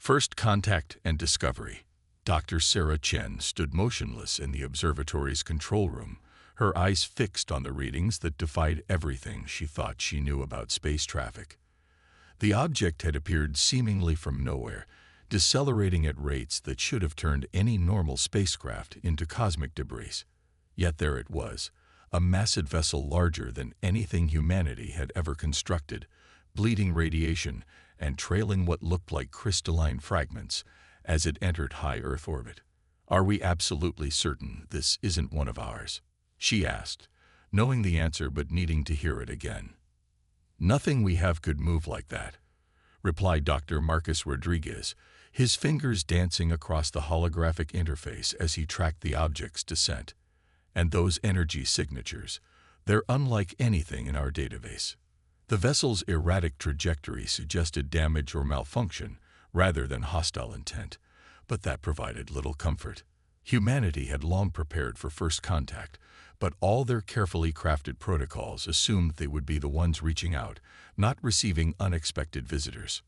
First contact and discovery. Dr. Sarah Chen stood motionless in the observatory's control room, her eyes fixed on the readings that defied everything she thought she knew about space traffic. The object had appeared seemingly from nowhere, decelerating at rates that should have turned any normal spacecraft into cosmic debris. Yet there it was, a massive vessel larger than anything humanity had ever constructed, bleeding radiation and trailing what looked like crystalline fragments as it entered high Earth orbit. "Are we absolutely certain this isn't one of ours?" she asked, knowing the answer but needing to hear it again. "Nothing we have could move like that," replied Dr. Marcus Rodriguez, his fingers dancing across the holographic interface as he tracked the object's descent. "And those energy signatures, they're unlike anything in our database." The vessel's erratic trajectory suggested damage or malfunction rather than hostile intent, but that provided little comfort. Humanity had long prepared for first contact, but all their carefully crafted protocols assumed they would be the ones reaching out, not receiving unexpected visitors.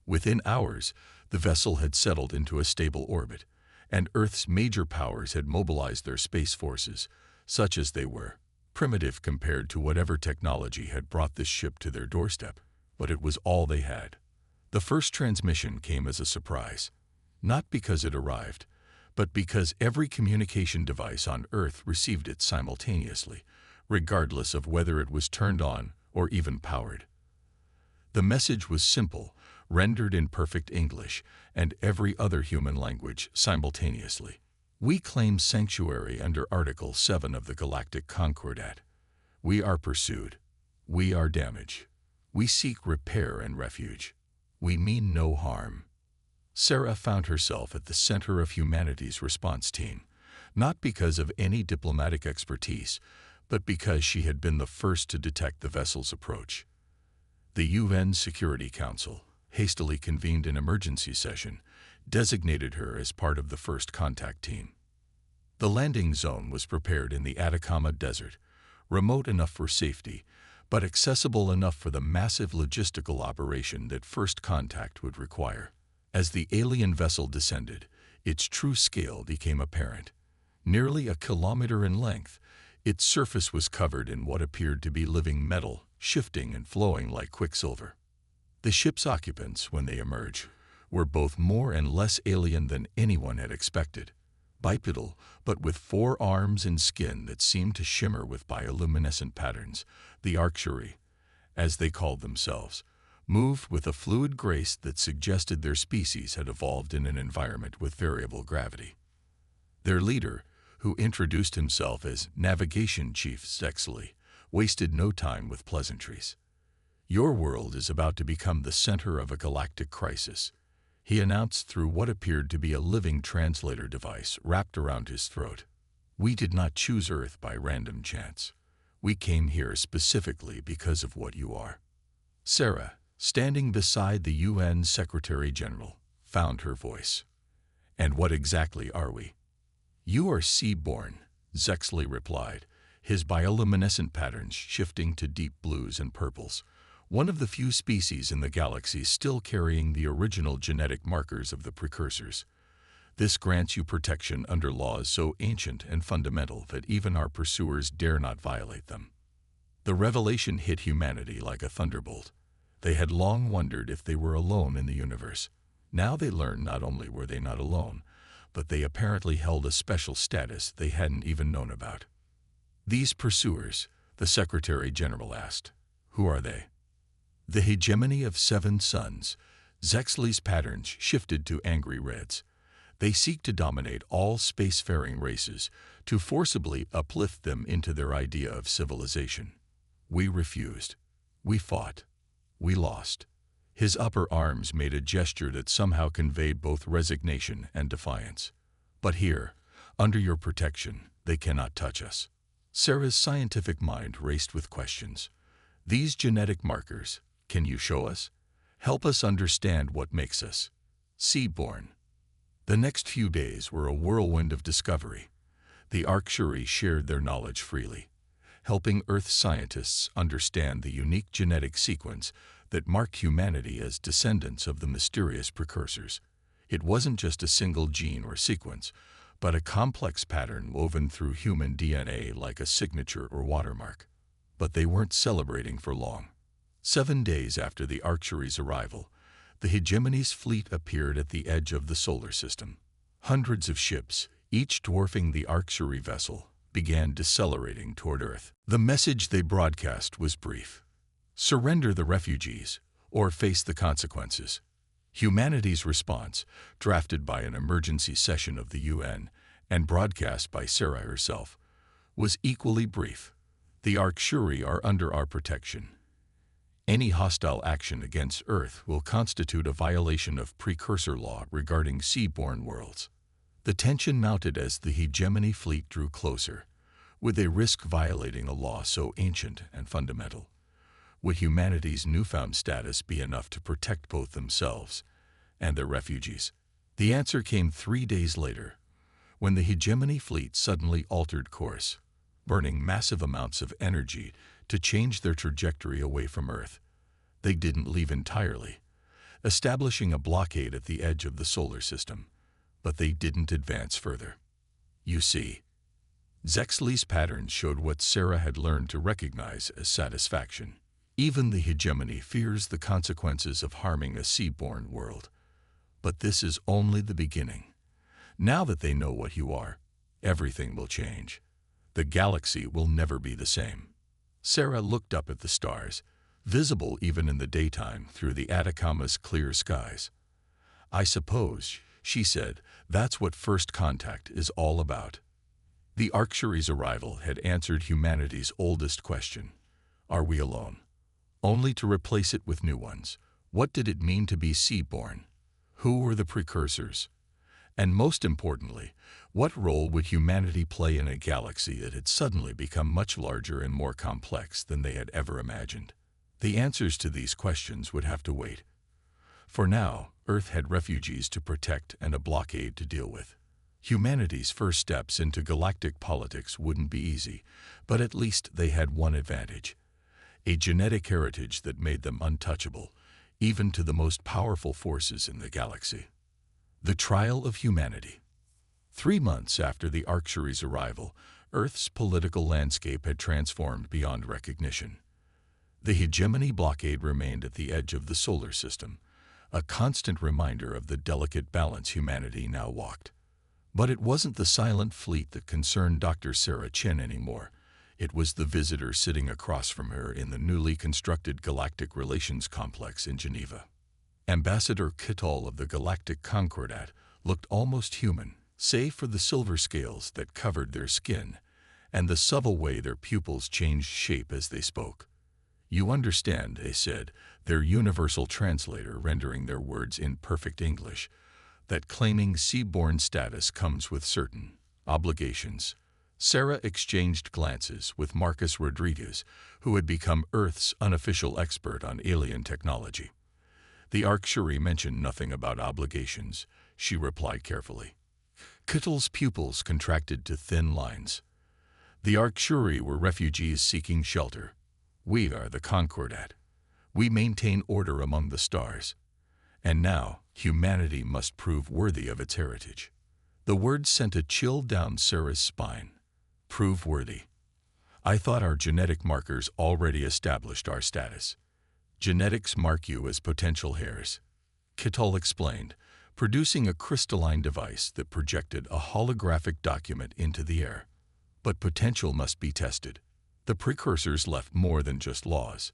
Within hours, the vessel had settled into a stable orbit, and Earth's major powers had mobilized their space forces, such as they were, primitive compared to whatever technology had brought this ship to their doorstep, but it was all they had. The first transmission came as a surprise, not because it arrived, but because every communication device on Earth received it simultaneously, regardless of whether it was turned on or even powered. The message was simple, rendered in perfect English and every other human language simultaneously. "We claim sanctuary under Article 7 of the Galactic Concordat. We are pursued. We are damaged. We seek repair and refuge. We mean no harm." Sarah found herself at the center of humanity's response team, not because of any diplomatic expertise, but because she had been the first to detect the vessel's approach. The UN Security Council, hastily convened an emergency session, designated her as part of the first contact team. The landing zone was prepared in the Atacama Desert, remote enough for safety, but accessible enough for the massive logistical operation that first contact would require. As the alien vessel descended, its true scale became apparent. Nearly a kilometer in length, its surface was covered in what appeared to be living metal, shifting and flowing like quicksilver. The ship's occupants, when they emerged, were both more and less alien than anyone had expected. Bipedal, but with 4 arms and skin that seemed to shimmer with bioluminescent patterns, the Orcs, as they called themselves, moved with a fluid grace that suggested their species had evolved in an environment with variable gravity. Their leader, who introduced himself as Navigation Chief Zexley, wasted no time with pleasantries. "Your world is about to become the center of a galactic crisis," he announced through what appeared to be a living translator device wrapped around his throat. "We did not choose Earth by random chance. We came here specifically because of what you are." Sarah, standing beside the UN Secretary General, found her voice. "And what exactly are we?" "You are sea-born," Zexley replied, his bioluminescent patterns shifting to deep blues and purples, one of the few species in the galaxy still carrying the original genetic markers of the precursors. "This grants you protection under laws so ancient and fundamental that even our pursuers dare not violate them." The revelation hit humanity like a thunderbolt. They had long wondered if they were alone in the universe. Now they learned not only were they not alone, but they apparently held a special status they hadn't even known about. "These pursuers," the Secretary General asked, "who are they?" "The hegemony of 7 suns," Zexley's patterns shifted to angry reds. "They seek to dominate all spacefaring races, to forcibly uplift them into their idea of civilization. We refused. We fought. We lost." His upper arms made a gesture that somehow conveyed both resignation and defiance. "But here, under your protection, they cannot touch us." Sarah's scientific mind raced with questions. "These genetic markers, can you show us? Help us understand what makes us sea-born." The next few days were a whirlwind of discovery. The Orcs shared their knowledge freely, helping Earth scientists understand the unique genetic sequence that mark humanity as descendants of the mysterious precursors. It wasn't just a single gene or sequence, but a complex pattern woven through human DNA like a signature or watermark. But they weren't celebrating for long. 7 days after the Archery's arrival, the Hegemony's fleet appeared at the edge of the solar system. Hundreds of ships, each dwarfing the Archery vessel, began decelerating toward Earth. The message they broadcast was brief: surrender the refugees, or face the consequences. Humanity's response, drafted by an emergency session of the UN and broadcast by Sarah herself, was equally brief. The Archery are under our protection. Any hostile action against Earth will constitute a violation of precursor law regarding seaborne worlds. The tension mounted as the Hegemony fleet drew closer. Would they risk violating a law so ancient and fundamental? Would humanity's newfound status be enough to protect both themselves and their refugees? The answer came 3 days later, when the Hegemony fleet suddenly altered course, burning massive amounts of energy to change their trajectory away from Earth. They didn't leave entirely, establishing a blockade at the edge of the solar system, but they didn't advance further. You see, Zexley's patterns showed what Sarah had learned to recognize as satisfaction. Even the Hegemony fears the consequences of harming a seaborne world. But this is only the beginning. Now that they know what you are, everything will change. The galaxy will never be the same. Sarah looked up at the stars, visible even in the daytime through the Atacama's clear skies. I suppose, she said, that's what first contact is all about. The Archery's arrival had answered humanity's oldest question: are we alone? Only to replace it with new ones. What did it mean to be seaborne? Who were the precursors? And most importantly, what role would humanity play in a galaxy that had suddenly become much larger and more complex than they had ever imagined? The answers to these questions would have to wait. For now, Earth had refugees to protect and a blockade to deal with. Humanity's first steps into galactic politics wouldn't be easy, but at least they had one advantage: a genetic heritage that made them untouchable, even to the most powerful forces in the galaxy. The trial of humanity. 3 months after the Archery's arrival, Earth's political landscape had transformed beyond recognition. The Hegemony blockade remained at the edge of the solar system, a constant reminder of the delicate balance humanity now walked. But it wasn't the silent fleet that concerned Dr. Sarah Chen anymore. It was the visitor sitting across from her in the newly constructed Galactic Relations Complex in Geneva. Ambassador Kittal of the Galactic Concordat looked almost human, save for the silver scales that covered their skin and the subtle way their pupils changed shape as they spoke. You understand, they said, their universal translator rendering their words in perfect English, that claiming seaborne status comes with certain obligations. Sarah exchanged glances with Marcus Rodriguez, who had become Earth's unofficial expert on alien technology. The Archery mentioned nothing about obligations, she replied carefully. Kittal's pupils contracted to thin lines. The Archery were refugees seeking shelter. We are the Concordat. We maintain order among the stars. And now, humanity must prove worthy of its heritage. The words sent a chill down Sarah's spine. Prove worthy. I thought our genetic markers already established our status. Genetics mark you as potential heirs, Kittal explained, producing a crystalline device that projected a holographic document into the air. But potential must be tested. The precursors left more than just laws.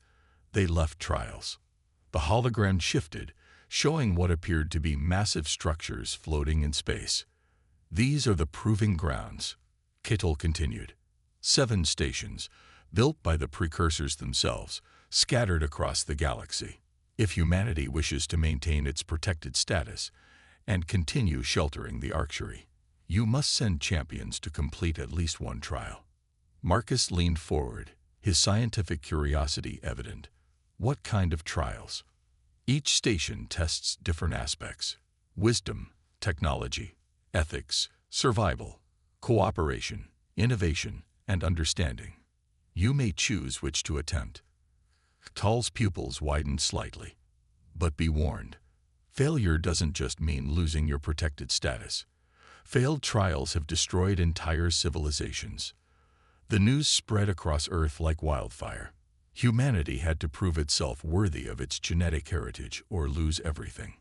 They left trials. The hologram shifted, showing what appeared to be massive structures floating in space. These are the proving grounds, Kittal continued. 7 stations, built by the precursors themselves, scattered across the galaxy. If humanity wishes to maintain its protected status and continue sheltering the Archery, you must send champions to complete at least one trial. Marcus leaned forward, his scientific curiosity evident. What kind of trials? Each station tests different aspects: wisdom, technology, ethics, survival, cooperation, innovation, and understanding. You may choose which to attempt. Tal's pupils widened slightly. But be warned, failure doesn't just mean losing your protected status. Failed trials have destroyed entire civilizations. The news spread across Earth like wildfire. Humanity had to prove itself worthy of its genetic heritage or lose everything.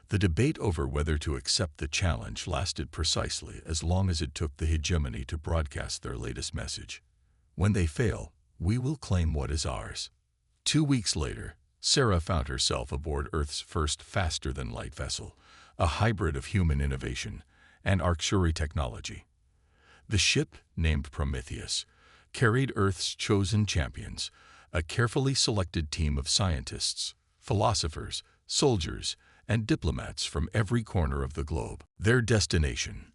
The debate over whether to accept the challenge lasted precisely as long as it took the hegemony to broadcast their latest message. When they fail, we will claim what is ours. 2 weeks later, Sarah found herself aboard Earth's first faster-than-light vessel, a hybrid of human innovation and Arcturian technology. The ship, named Prometheus, carried Earth's chosen champions, a carefully selected team of scientists, philosophers, soldiers, and diplomats from every corner of the globe. Their destination,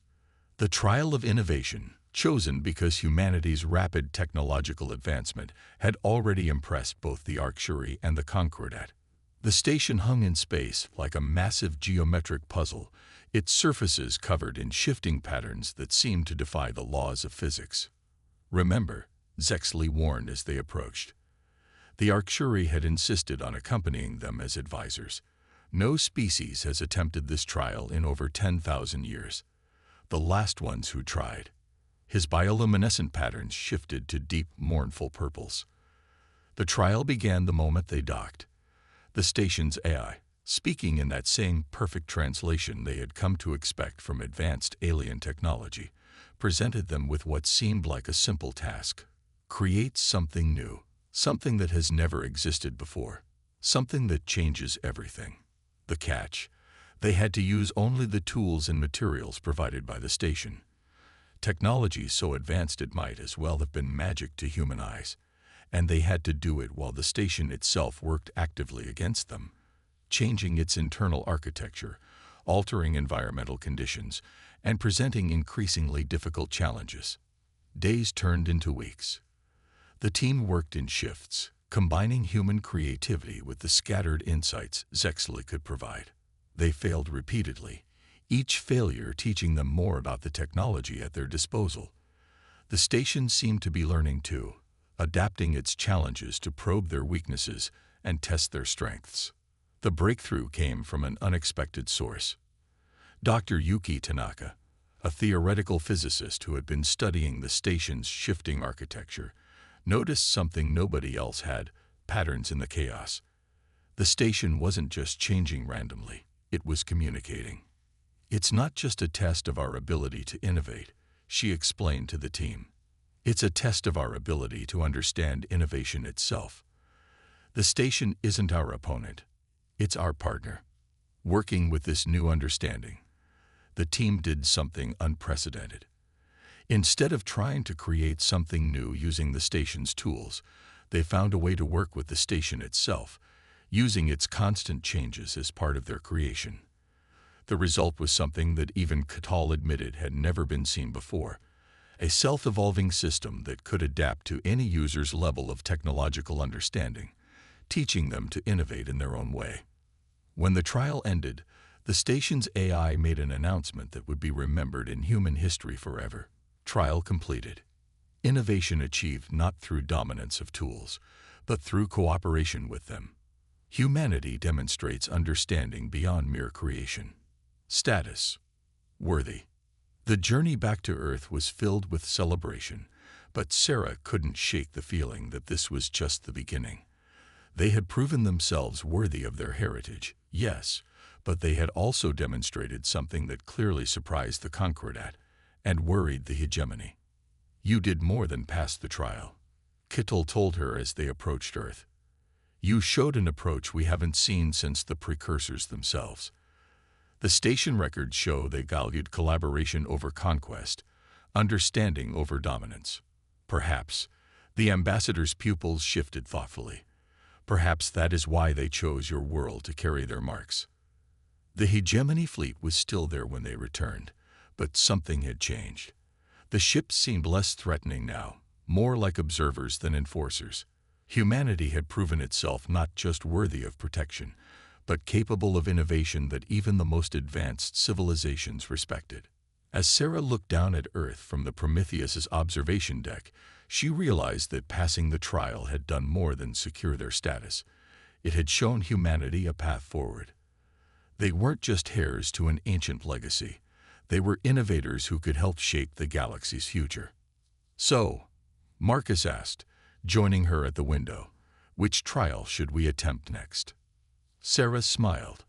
the trial of innovation, chosen because humanity's rapid technological advancement had already impressed both the Arcturian and the Concordat. The station hung in space like a massive geometric puzzle, its surfaces covered in shifting patterns that seemed to defy the laws of physics. "Remember," Zexley warned as they approached. The Arcturian had insisted on accompanying them as advisors. No species has attempted this trial in over 10,000 years. The last ones who tried. His bioluminescent patterns shifted to deep, mournful purples. The trial began the moment they docked. The station's AI, speaking in that same perfect translation they had come to expect from advanced alien technology, presented them with what seemed like a simple task. Create something new, something that has never existed before, something that changes everything. The catch: they had to use only the tools and materials provided by the station. Technology so advanced it might as well have been magic to human eyes, and they had to do it while the station itself worked actively against them, changing its internal architecture, altering environmental conditions, and presenting increasingly difficult challenges. Days turned into weeks. The team worked in shifts, combining human creativity with the scattered insights Zexley could provide. They failed repeatedly, each failure teaching them more about the technology at their disposal. The station seemed to be learning too, adapting its challenges to probe their weaknesses and test their strengths. The breakthrough came from an unexpected source. Dr. Yuki Tanaka, a theoretical physicist who had been studying the station's shifting architecture, noticed something nobody else had: patterns in the chaos. The station wasn't just changing randomly, it was communicating. "It's not just a test of our ability to innovate," she explained to the team. "It's a test of our ability to understand innovation itself. The station isn't our opponent, it's our partner." Working with this new understanding, the team did something unprecedented. Instead of trying to create something new using the station's tools, they found a way to work with the station itself, using its constant changes as part of their creation. The result was something that even Catal admitted had never been seen before: a self-evolving system that could adapt to any user's level of technological understanding, teaching them to innovate in their own way. When the trial ended, the station's AI made an announcement that would be remembered in human history forever. Trial completed. Innovation achieved not through dominance of tools, but through cooperation with them. Humanity demonstrates understanding beyond mere creation. Status: worthy. The journey back to Earth was filled with celebration, but Sarah couldn't shake the feeling that this was just the beginning. They had proven themselves worthy of their heritage, yes, but they had also demonstrated something that clearly surprised the Concordat and worried the hegemony. "You did more than pass the trial," Kittel told her as they approached Earth. "You showed an approach we haven't seen since the precursors themselves." The station records show they valued collaboration over conquest, understanding over dominance. Perhaps the ambassador's pupils shifted thoughtfully. Perhaps that is why they chose your world to carry their marks. The hegemony fleet was still there when they returned, but something had changed. The ships seemed less threatening now, more like observers than enforcers. Humanity had proven itself not just worthy of protection, but capable of innovation that even the most advanced civilizations respected. As Sarah looked down at Earth from the Prometheus's observation deck, She realized that passing the trial had done more than secure their status. It had shown humanity a path forward. They weren't just heirs to an ancient legacy. They were innovators who could help shape the galaxy's future. "So," Marcus asked, joining her at the window, "which trial should we attempt next?" Sarah smiled.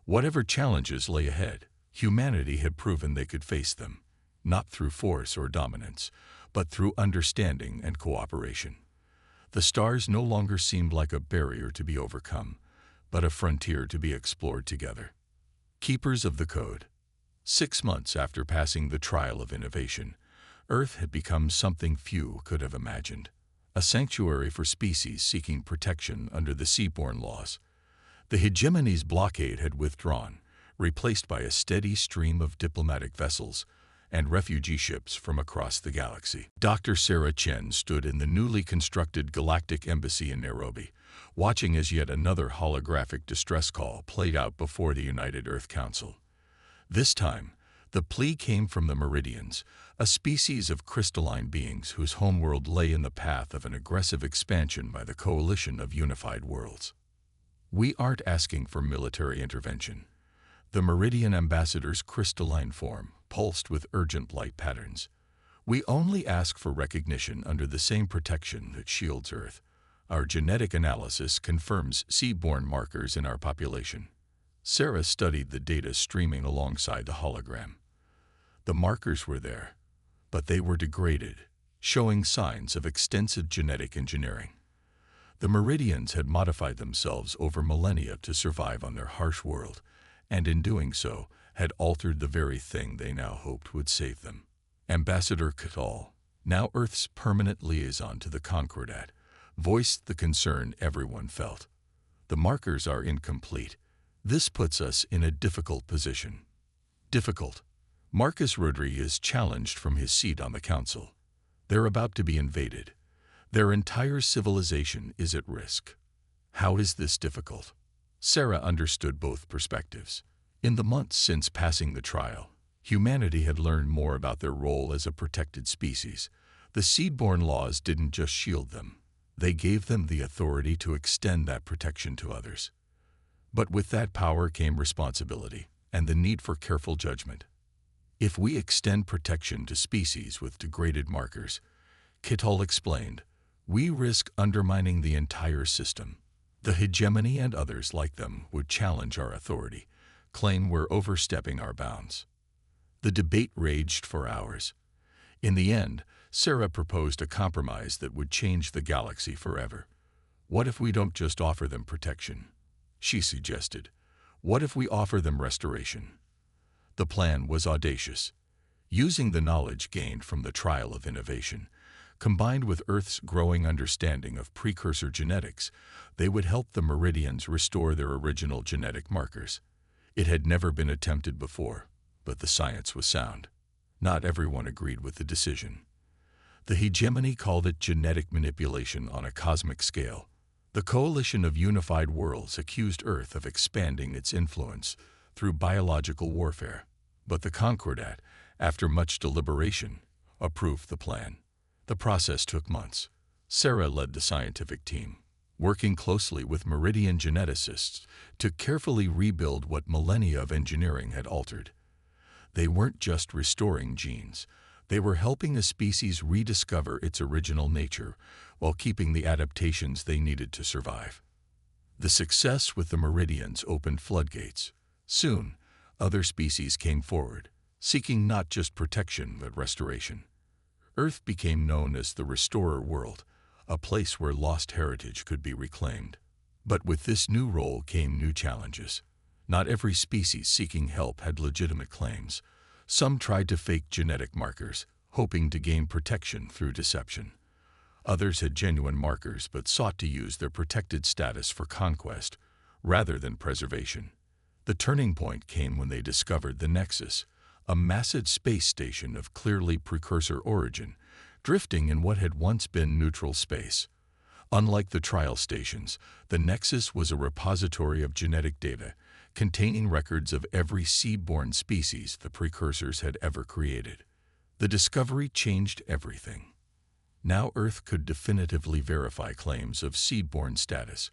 Whatever challenges lay ahead, humanity had proven they could face them, not through force or dominance, but through understanding and cooperation. The stars no longer seemed like a barrier to be overcome, but a frontier to be explored together. Keepers of the Code. 6 months after passing the trial of innovation, Earth had become something few could have imagined, a sanctuary for species seeking protection under the seaborne laws. The hegemony's blockade had withdrawn, replaced by a steady stream of diplomatic vessels and refugee ships from across the galaxy. Dr. Sarah Chen stood in the newly constructed Galactic Embassy in Nairobi, watching as yet another holographic distress call played out before the United Earth Council. This time, the plea came from the Meridians, a species of crystalline beings whose homeworld lay in the path of an aggressive expansion by the coalition of unified worlds. "We aren't asking for military intervention." The Meridian ambassador's crystalline form pulsed with urgent light patterns. "We only ask for recognition under the same protection that shields Earth. Our genetic analysis confirms seaborne markers in our population." Sarah studied the data streaming alongside the hologram. The markers were there, but they were degraded, showing signs of extensive genetic engineering. The Meridians had modified themselves over millennia to survive on their harsh world, and in doing so, had altered the very thing they now hoped would save them. Ambassador Catal, now Earth's permanent liaison to the Concordat, voiced the concern everyone felt. "The markers are incomplete. This puts us in a difficult position." Difficult. Marcus Rodriguez challenged from his seat on the council. "They're about to be invaded. Their entire civilization is at risk." "How is this difficult?" Sarah understood both perspectives. In the months since passing the trial, humanity had learned more about their role as a protected species. The seedborne laws didn't just shield them. They gave them the authority to extend that protection to others. But with that power came responsibility and the need for careful judgment. "If we extend protection to species with degraded markers," Kittal explained, "we risk undermining the entire system. The hegemony and others like them would challenge our authority, claim we're overstepping our bounds." The debate raged for hours. In the end, Sarah proposed a compromise that would change the galaxy forever. "What if we don't just offer them protection?" she suggested. "What if we offer them restoration?" The plan was audacious. Using the knowledge gained from the trial of innovation, combined with Earth's growing understanding of precursor genetics, they would help the Meridians restore their original genetic markers. It had never been attempted before, but the science was sound. Not everyone agreed with the decision. The hegemony called it genetic manipulation on a cosmic scale. The coalition of unified worlds accused Earth of expanding its influence through biological warfare. But the Concordat, after much deliberation, approved the plan. The process took months. Sarah led the scientific team, working closely with Meridian geneticists to carefully rebuild what millennia of engineering had altered. They weren't just restoring genes. They were helping a species rediscover its original nature while keeping the adaptations they needed to survive. The success with the Meridians opened floodgates. Soon, other species came forward, seeking not just protection but restoration. Earth became known as the Restorer World, a place where lost heritage could be reclaimed. But with this new role came new challenges. Not every species seeking help had legitimate claims. Some tried to fake genetic markers, hoping to gain protection through deception. Others had genuine markers but sought to use their protected status for conquest rather than preservation. The turning point came when they discovered the Nexus, a massive space station of clearly precursor origin, drifting in what had once been neutral space. Unlike the trial stations, the Nexus was a repository of genetic data, containing records of every seaborne species the precursors had ever created. The discovery changed everything. Now Earth could definitively verify claims of seed-born status,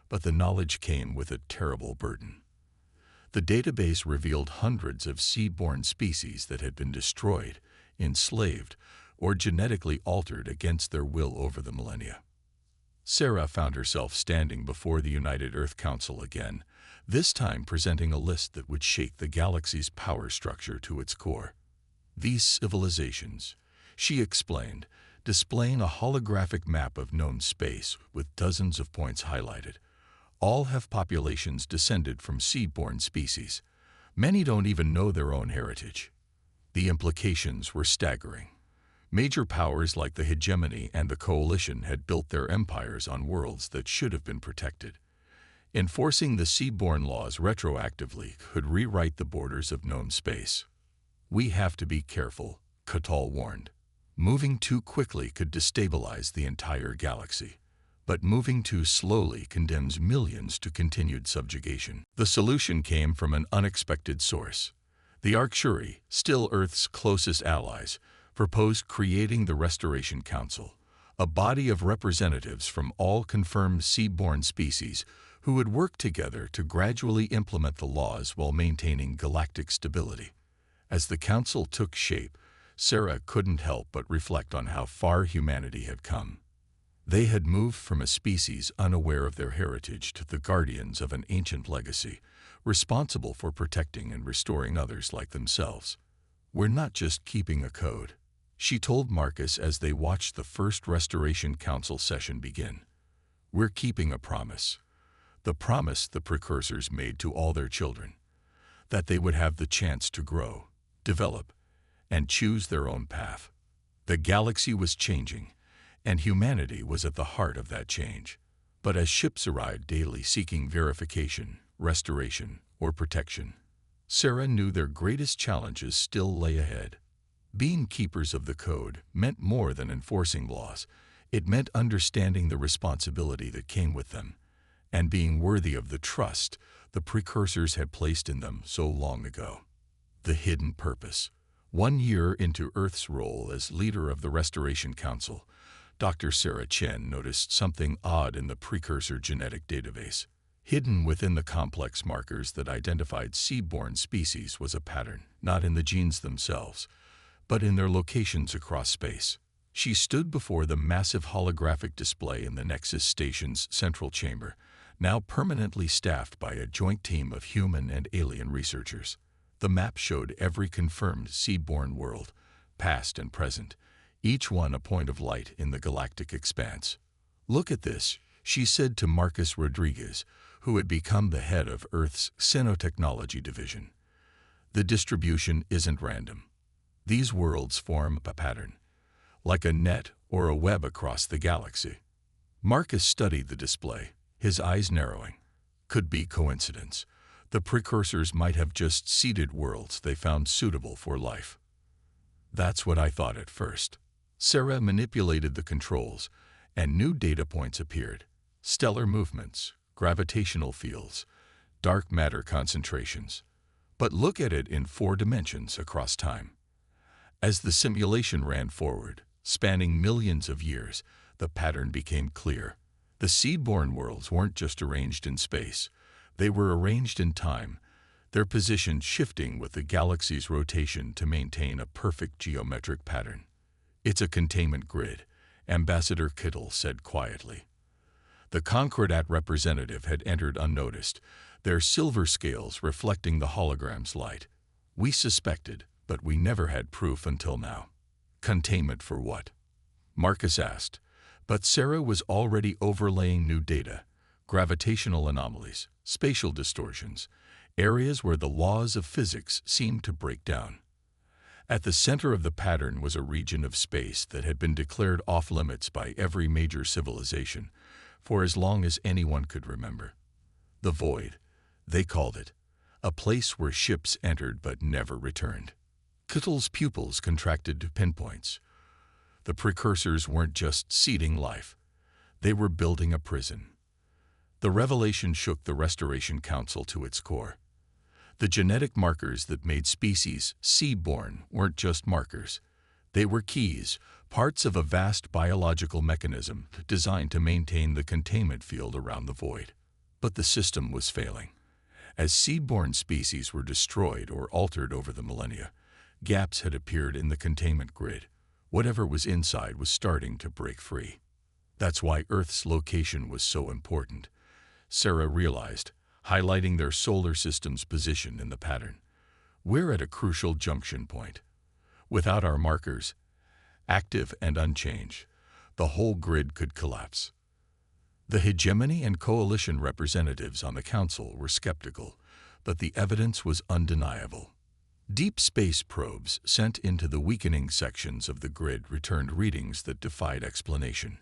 but the knowledge came with a terrible burden. The database revealed hundreds of seed-born species that had been destroyed, enslaved, or genetically altered against their will over the millennia. Sarah found herself standing before the United Earth Council again, this time presenting a list that would shake the galaxy's power structure to its core. These civilizations, she explained, displaying a holographic map of known space with dozens of points highlighted, all have populations descended from seed-born species. Many don't even know their own heritage. The implications were staggering. Major powers like the hegemony and the coalition had built their empires on worlds that should have been protected. Enforcing the seed-born laws retroactively could rewrite the borders of known space. "We have to be careful," Catal warned. "Moving too quickly could destabilize the entire galaxy, but moving too slowly condemns millions to continued subjugation." The solution came from an unexpected source. The Arcturi, still Earth's closest allies, proposed creating the Restoration Council, a body of representatives from all confirmed seed-born species who would work together to gradually implement the laws while maintaining galactic stability. As the council took shape, Sarah couldn't help but reflect on how far humanity had come. They had moved from a species unaware of their heritage to the guardians of an ancient legacy, responsible for protecting and restoring others like themselves. "We're not just keeping a code," she told Marcus as they watched the first Restoration Council session begin. "We're keeping a promise. The promise the precursors made to all their children, that they would have the chance to grow, develop, and choose their own path." The galaxy was changing, and humanity was at the heart of that change. But as ships arrived daily seeking verification, restoration, or protection, Sarah knew their greatest challenges still lay ahead. Being keepers of the code meant more than enforcing laws. It meant understanding the responsibility that came with them, and being worthy of the trust the precursors had placed in them so long ago. The hidden purpose. 1 year into Earth's role as leader of the Restoration Council, Dr. Sarah Chen noticed something odd in the precursor genetic database. Hidden within the complex markers that identified seed-born species was a pattern, not in the genes themselves, but in their locations across space. She stood before the massive holographic display in the Nexus Station's central chamber, now permanently staffed by a joint team of human and alien researchers. The map showed every confirmed seed-born world, past and present, each one a point of light in the galactic expanse. "Look at this," she said to Marcus Rodriguez, who had become the head of Earth's Xenotechnology division. "The distribution isn't random. These worlds form a pattern, like a net or a web across the galaxy." Marcus studied the display, his eyes narrowing. Could be coincidence. The precursors might have just seeded worlds they found suitable for life. "That's what I thought at first." Sarah manipulated the controls, and new data points appeared. Stellar movements, gravitational fields, dark matter concentrations. But look at it in 4 dimensions across time. As the simulation ran forward, spanning millions of years, the pattern became clear. The seed-born worlds weren't just arranged in space. They were arranged in time, their position shifting with the galaxy's rotation to maintain a perfect geometric pattern. "It's a containment grid," Ambassador Kittle said quietly. The Concordat representative had entered unnoticed, their silver scales reflecting the hologram's light. "We suspected, but we never had proof until now." "Containment for what?" Marcus asked, but Sarah was already overlaying new data, gravitational anomalies, spatial distortions, areas where the laws of physics seemed to break down. At the center of the pattern was a region of space that had been declared off-limits by every major civilization for as long as anyone could remember. The Void, they called it, a place where ships entered but never returned. Kittle's pupils contracted to pinpoints. The precursors weren't just seeding life. They were building a prison. The revelation shook the Restoration Council to its core. The genetic markers that made species seed-born weren't just markers. They were keys, parts of a vast biological mechanism designed to maintain the containment field around the void. But the system was failing. As seaborne species were destroyed or altered over the millennia, gaps had appeared in the containment grid. Whatever was inside was starting to break free. That's why Earth's location was so important, Sarah realized, highlighting their solar system's position in the pattern. We're at a crucial junction point. Without our markers, active and unchanged, the whole grid could collapse. The hegemony and coalition representatives on the council were skeptical, but the evidence was undeniable. Deep space probes sent into the weakening sections of the grid returned readings that defied explanation.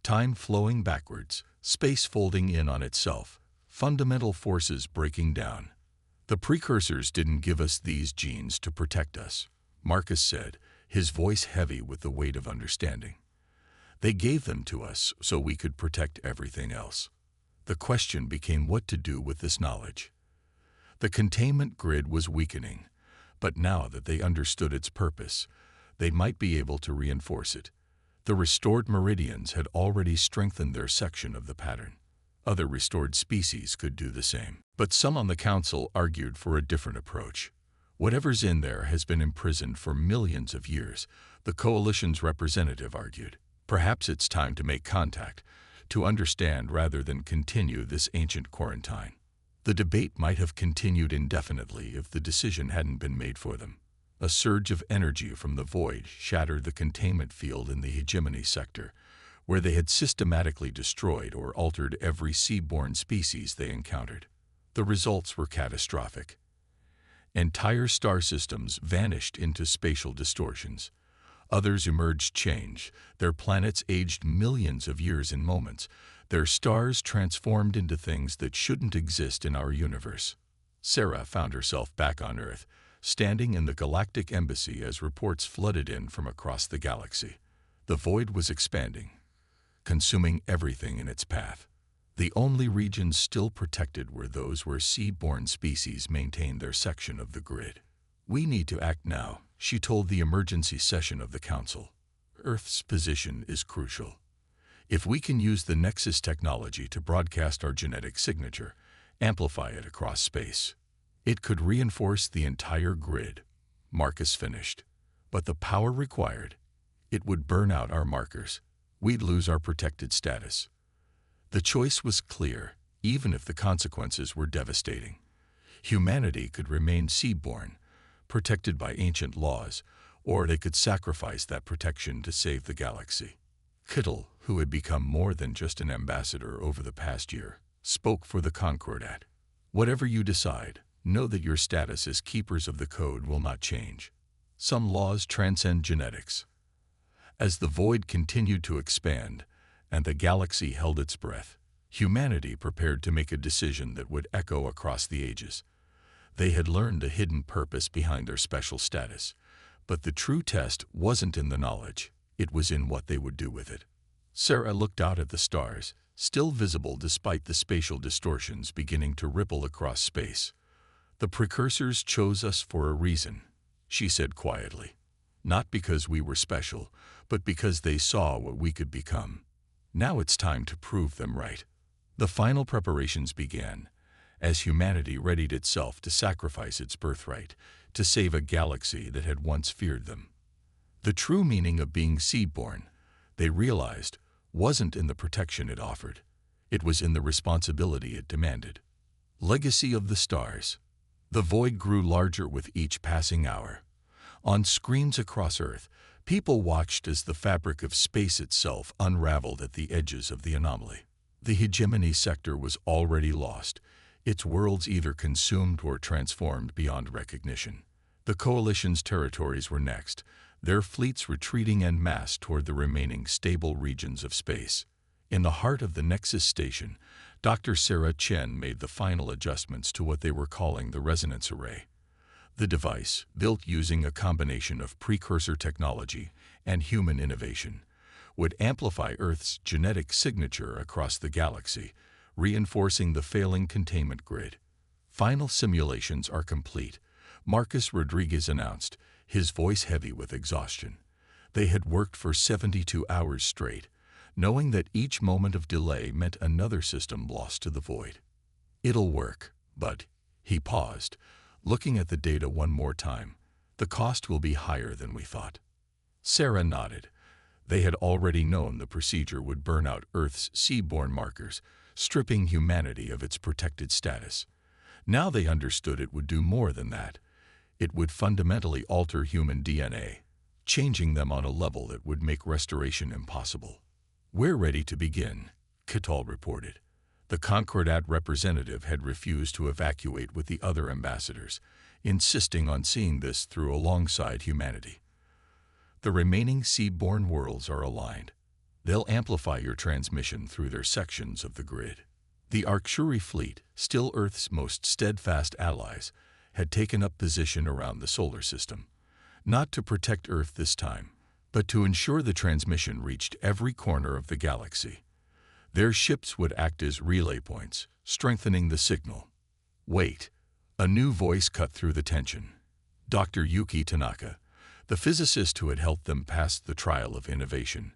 Time flowing backwards, space folding in on itself, fundamental forces breaking down. The precursors didn't give us these genes to protect us, Marcus said, his voice heavy with the weight of understanding. They gave them to us so we could protect everything else. The question became what to do with this knowledge. The containment grid was weakening, but now that they understood its purpose, they might be able to reinforce it. The restored meridians had already strengthened their section of the pattern. Other restored species could do the same. But some on the council argued for a different approach. Whatever's in there has been imprisoned for millions of years, the coalition's representative argued. Perhaps it's time to make contact, to understand rather than continue this ancient quarantine. The debate might have continued indefinitely if the decision hadn't been made for them. A surge of energy from the void shattered the containment field in the hegemony sector, where they had systematically destroyed or altered every seaborne species they encountered. The results were catastrophic. Entire star systems vanished into spatial distortions. Others emerged changed, their planets aged millions of years in moments, their stars transformed into things that shouldn't exist in our universe. Sarah found herself back on Earth, standing in the Galactic Embassy as reports flooded in from across the galaxy. The void was expanding, consuming everything in its path. The only regions still protected were those where sea-borne species maintained their section of the grid. "We need to act now," she told the emergency session of the Council. "Earth's position is crucial. If we can use the Nexus technology to broadcast our genetic signature, amplify it across space, it could reinforce the entire grid," Marcus finished. "But the power required, it would burn out our markers. We'd lose our protected status." The choice was clear, even if the consequences were devastating. Humanity could remain seaborne, protected by ancient laws, or they could sacrifice that protection to save the galaxy. Kittel, who had become more than just an ambassador over the past year, spoke for the Concordat. "Whatever you decide, know that your status as keepers of the code will not change. Some laws transcend genetics." As the void continued to expand, and the galaxy held its breath, humanity prepared to make a decision that would echo across the ages. They had learned the hidden purpose behind their special status, but the true test wasn't in the knowledge, it was in what they would do with it. Sarah looked out at the stars, still visible despite the spatial distortions beginning to ripple across space. "The precursors chose us for a reason," she said quietly. "Not because we were special, but because they saw what we could become. Now it's time to prove them right." The final preparations began, as humanity readied itself to sacrifice its birthright, to save a galaxy that had once feared them. The true meaning of being seaborne, they realized, wasn't in the protection it offered. It was in the responsibility it demanded. Legacy of the stars. The void grew larger with each passing hour. On screens across Earth, people watched as the fabric of space itself unraveled at the edges of the anomaly. The hegemony sector was already lost, its worlds either consumed or transformed beyond recognition. The coalition's territories were next, their fleets retreating en masse toward the remaining stable regions of space. In the heart of the Nexus station, Dr. Sarah Chen made the final adjustments to what they were calling the resonance array. The device, built using a combination of precursor technology and human innovation, would amplify Earth's genetic signature across the galaxy, reinforcing the failing containment grid. "Final simulations are complete," Marcus Rodriguez announced, his voice heavy with exhaustion. They had worked for 72 hours straight, knowing that each moment of delay meant another system lost to the void. It'll work, but, he paused, looking at the data one more time. The cost will be higher than we thought. Sarah nodded. They had already known the procedure would burn out Earth's seaborne markers, stripping humanity of its protected status. Now they understood it would do more than that. It would fundamentally alter human DNA, changing them on a level that would make restoration impossible. "We're ready to begin," Catal reported. The Concordat representative had refused to evacuate with the other ambassadors, insisting on seeing this through alongside humanity. "The remaining seaborne worlds are aligned. They'll amplify your transmission through their sections of the grid." The Arcturi fleet, still Earth's most steadfast allies, had taken up position around the solar system, not to protect Earth this time, but to ensure the transmission reached every corner of the galaxy. Their ships would act as relay points, strengthening the signal. "Wait." A new voice cut through the tension. Dr. Yuki Tanaka, the physicist who had helped them pass the trial of innovation,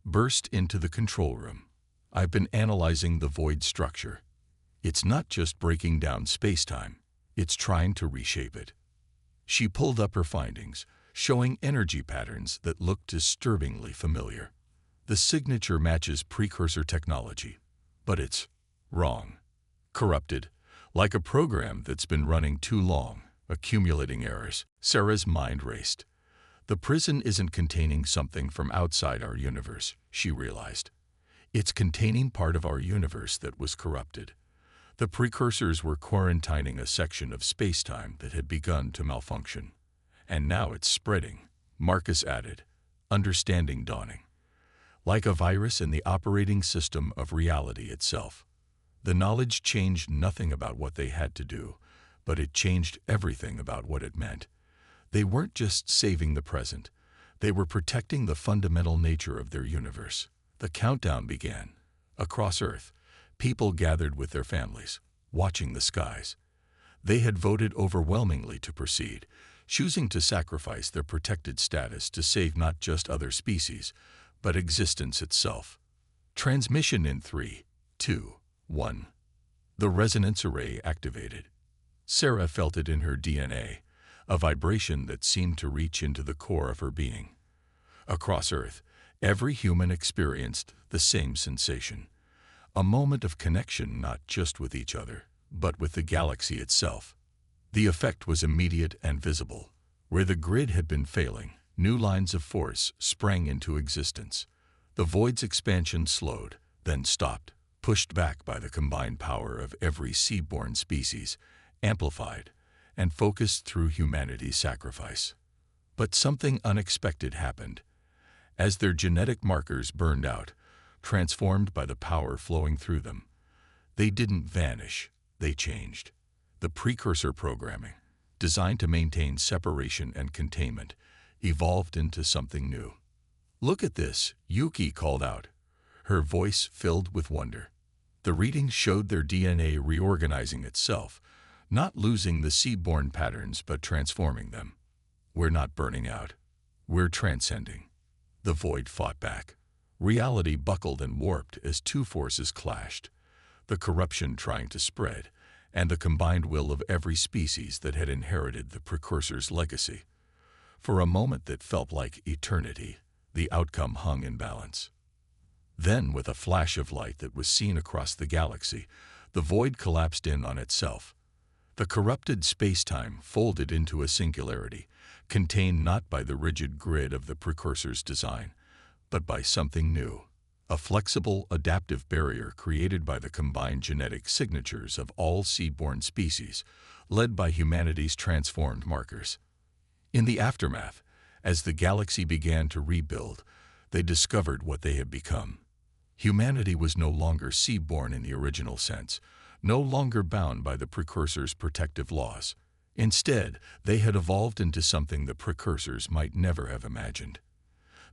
burst into the control room. "I've been analyzing the void structure. It's not just breaking down space-time, it's trying to reshape it." She pulled up her findings, showing energy patterns that looked disturbingly familiar. The signature matches precursor technology, but it's wrong. Corrupted, like a program that's been running too long, accumulating errors. Sarah's mind raced. The prison isn't containing something from outside our universe, she realized. It's containing part of our universe that was corrupted. The precursors were quarantining a section of space-time that had begun to malfunction. "And now it's spreading," Marcus added, understanding dawning. "Like a virus in the operating system of reality itself." The knowledge changed nothing about what they had to do, but it changed everything about what it meant. They weren't just saving the present. They were protecting the fundamental nature of their universe. The countdown began. Across Earth, people gathered with their families, watching the skies. They had voted overwhelmingly to proceed, choosing to sacrifice their protected status to save not just other species, but existence itself. Transmission in 3, 2, 1. The resonance array activated. Sarah felt it in her DNA, a vibration that seemed to reach into the core of her being. Across Earth, every human experienced the same sensation. A moment of connection not just with each other, but with the galaxy itself. The effect was immediate and visible. Where the grid had been failing, new lines of force sprang into existence. The void's expansion slowed, then stopped, pushed back by the combined power of every seaborne species, amplified, and focused through humanity's sacrifice. But something unexpected happened. As their genetic markers burned out, transformed by the power flowing through them, they didn't vanish, they changed. The precursor programming, designed to maintain separation and containment, evolved into something new. "Look at this," Yuki called out, her voice filled with wonder. The readings showed their DNA reorganizing itself, not losing the seaborne patterns but transforming them. "We're not burning out. We're transcending." The void fought back. Reality buckled and warped as two forces clashed, the corruption trying to spread, and the combined will of every species that had inherited the precursor's legacy. For a moment that felt like eternity, the outcome hung in balance. Then, with a flash of light that was seen across the galaxy, the void collapsed in on itself. The corrupted space-time folded into a singularity, contained not by the rigid grid of the precursor's design, but by something new, a flexible, adaptive barrier created by the combined genetic signatures of all seaborne species, led by humanity's transformed markers. In the aftermath, as the galaxy began to rebuild, they discovered what they had become. Humanity was no longer seaborne in the original sense, no longer bound by the precursor's protective laws. Instead, they had evolved into something the precursors might never have imagined.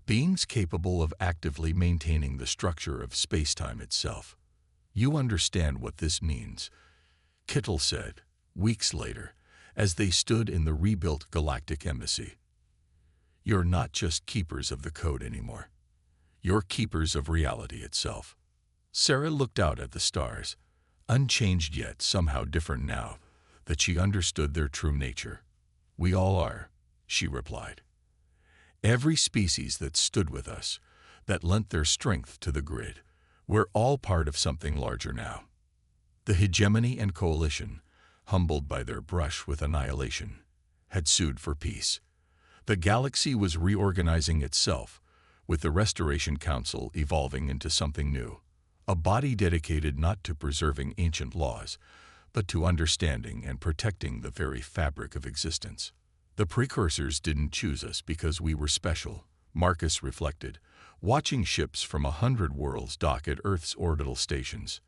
Beings capable of actively maintaining the structure of space-time itself. "You understand what this means," Kittel said, weeks later, as they stood in the rebuilt Galactic Embassy. You're not just keepers of the code anymore. You're keepers of reality itself. Sarah looked out at the stars, unchanged yet somehow different now that she understood their true nature. We all are, she replied. Every species that stood with us, that lent their strength to the grid, we're all part of something larger now. The hegemony and coalition, humbled by their brush with annihilation, had sued for peace. The galaxy was reorganizing itself, with the Restoration Council evolving into something new, a body dedicated not to preserving ancient laws, but to understanding and protecting the very fabric of existence. The precursors didn't choose us because we were special, Marcus reflected, watching ships from 100 worlds dock at Earth's orbital stations.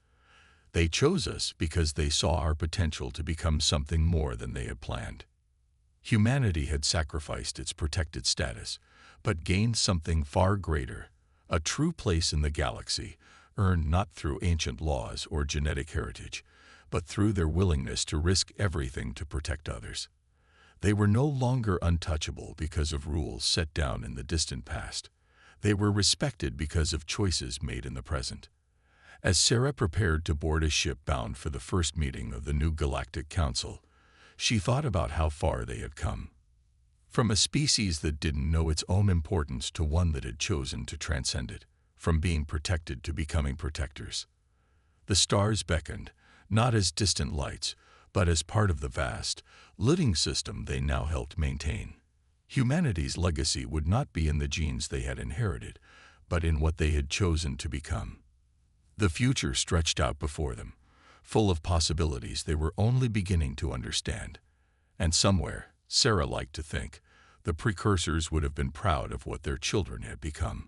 They chose us because they saw our potential to become something more than they had planned. Humanity had sacrificed its protected status, but gained something far greater, a true place in the galaxy, earned not through ancient laws or genetic heritage, but through their willingness to risk everything to protect others. They were no longer untouchable because of rules set down in the distant past. They were respected because of choices made in the present. As Sarah prepared to board a ship bound for the first meeting of the new Galactic Council, she thought about how far they had come. From a species that didn't know its own importance to one that had chosen to transcend it, from being protected to becoming protectors. The stars beckoned, not as distant lights, but as part of the vast, living system they now helped maintain. Humanity's legacy would not be in the genes they had inherited, but in what they had chosen to become. The future stretched out before them, full of possibilities they were only beginning to understand. And somewhere, Sarah liked to think, the precursors would have been proud of what their children had become.